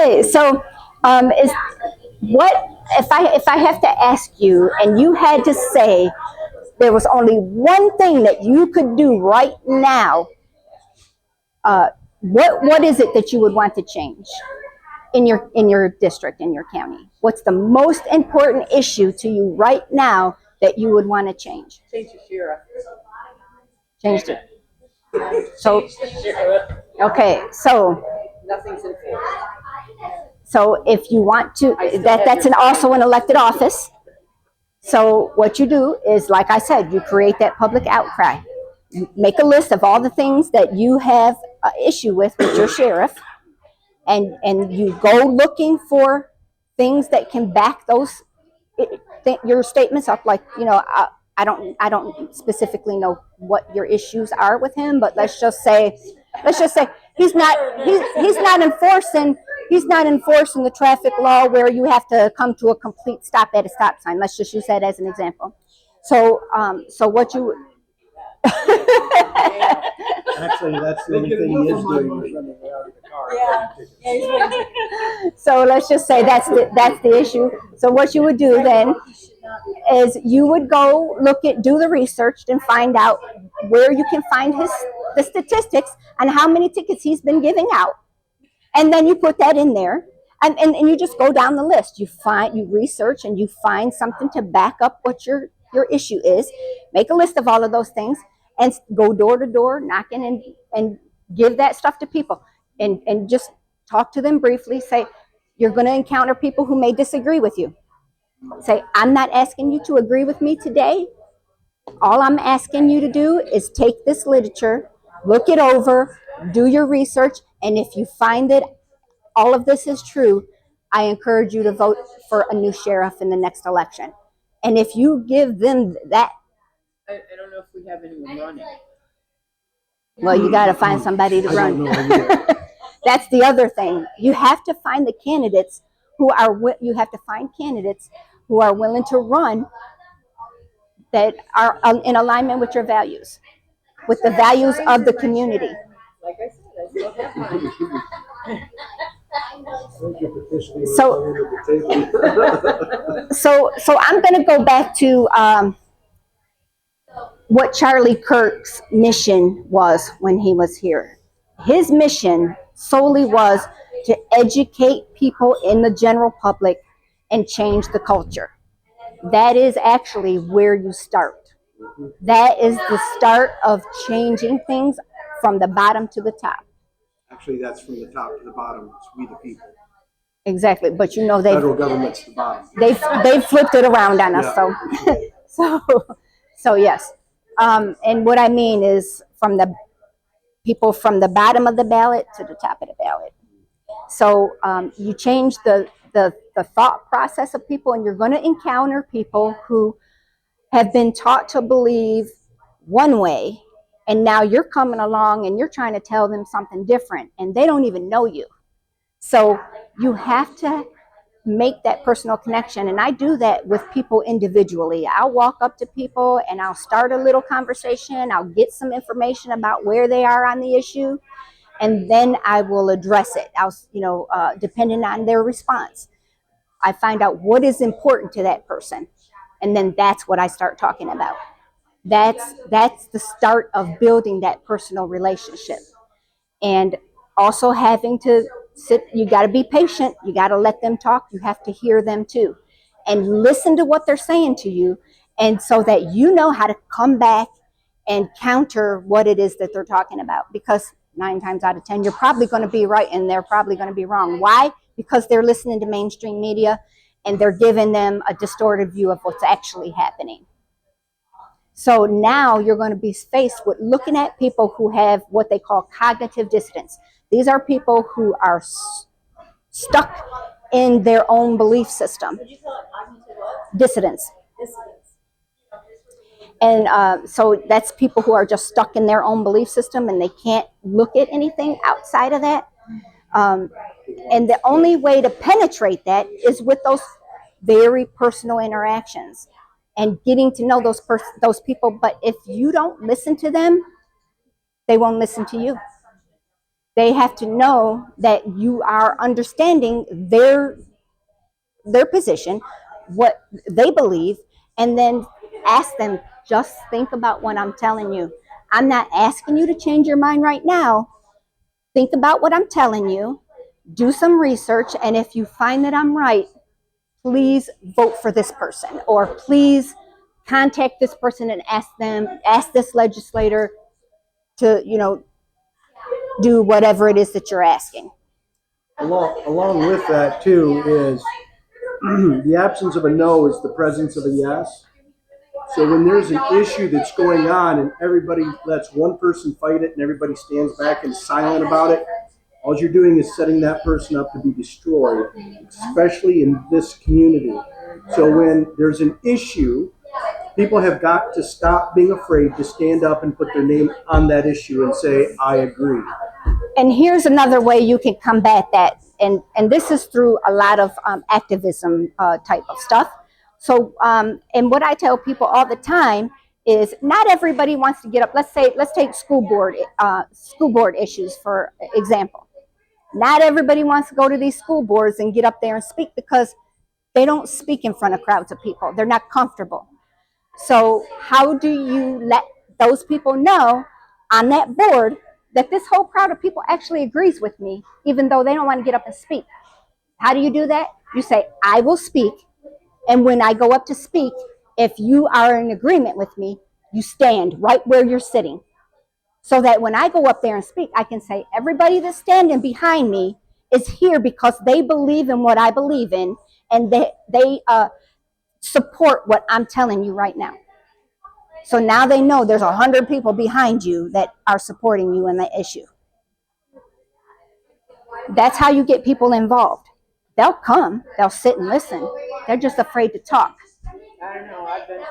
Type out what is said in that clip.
Okay, so is what if I have to ask you, and you had to say there was only one thing that you could do right now, what is it that you would want to change in your district, in your county? What's the most important issue to you right now that you would want to change? Change the sheriff. Change it. So okay, so Nothing's enforced. so if you want to, that's also an elected office. So what you do is, like I said, you create that public outcry. You make a list of all the things that you have an issue with your sheriff, and you go looking for things that can back those your statements up. Like, I don't specifically know what your issues are with him, but let's just say he's not enforcing the traffic law where you have to come to a complete stop at a stop sign. Let's just use that as an example. So what you Actually, that's the only thing he is doing is running around in the car. Yeah. so let's just say that's the issue. So what you would do then is you would go do the research and find out where you can find the statistics on how many tickets he's been giving out. And then you put that in there, and you just go down the list. You research and you find something to back up what your issue is. Make a list of all of those things and go door to door, knocking and give that stuff to people, and just talk to them briefly. Say, you're going to encounter people who may disagree with you. Say, I'm not asking you to agree with me today. All I'm asking you to do is take this literature, look it over, do your research, and if you find that all of this is true, I encourage you to vote for a new sheriff in the next election. And if you give them that, I don't know if we have anyone running. well, you got to find somebody to run. That's the other thing. You have to find the candidates you have to find candidates who are willing to run, that are in alignment with your values, with the values of the community. Like I said, I still have mine. So I'm going to go back to what Charlie Kirk's mission was when he was here. His mission solely was to educate people in the general public and change the culture. That is actually where you start. That is the start of changing things from the bottom to the top. Actually, that's from the top to the bottom. It's we the people. Exactly, but Federal government's the bottom. They've flipped it around on us. Yeah. So yes, and what I mean is from the people from the bottom of the ballot to the top of the ballot. So you change the thought process of people, and you're going to encounter people who have been taught to believe one way, and now you're coming along and you're trying to tell them something different, and they don't even know you. So you have to make that personal connection, and I do that with people individually. I'll walk up to people and I'll start a little conversation. I'll get some information about where they are on the issue, and then I will address it. Depending on their response, I find out what is important to that person, and then that's what I start talking about. That's the start of building that personal relationship. And also having to sit, you got to be patient. You got to let them talk. You have to hear them too, and listen to what they're saying to you, and so that you know how to come back and counter what it is that they're talking about. Because 9 times out of 10, you're probably going to be right and they're probably going to be wrong. Why? Because they're listening to mainstream media and they're giving them a distorted view of what's actually happening. So now you're going to be faced with looking at people who have what they call cognitive dissonance. These are people who are stuck in their own belief system. Would you call it cognitive what? Dissidence. Dissidence. And so that's people who are just stuck in their own belief system and they can't look at anything outside of that. And the only way to penetrate that is with those very personal interactions and getting to know those people. But if you don't listen to them, they won't listen to you. They have to know that you are understanding their position, what they believe, and then ask them, just think about what I'm telling you. I'm not asking you to change your mind right now. Think about what I'm telling you, do some research, and if you find that I'm right, please vote for this person, or please contact this person and ask this legislator to, do whatever it is that you're asking. Along with that too is the absence of a no is the presence of a yes. So when there's an issue that's going on and everybody lets one person fight it and everybody stands back and silent about it, all you're doing is setting that person up to be destroyed, especially in this community. So when there's an issue, people have got to stop being afraid to stand up and put their name on that issue and say, I agree. And here's another way you can combat that. And this is through a lot of activism type of stuff. So, and what I tell people all the time is not everybody wants to get up. Let's take school board issues, for example. Not everybody wants to go to these school boards and get up there and speak because they don't speak in front of crowds of people. They're not comfortable. So how do you let those people know on that board that this whole crowd of people actually agrees with me, even though they don't want to get up and speak? How do you do that? You say, I will speak. And when I go up to speak, if you are in agreement with me, you stand right where you're sitting. So that when I go up there and speak, I can say, everybody that's standing behind me is here because they believe in what I believe in, and they support what I'm telling you right now. So now they know there's 100 people behind you that are supporting you in the issue. That's how you get people involved. They'll come, they'll sit and listen. They're just afraid to talk. I don't know, I've been to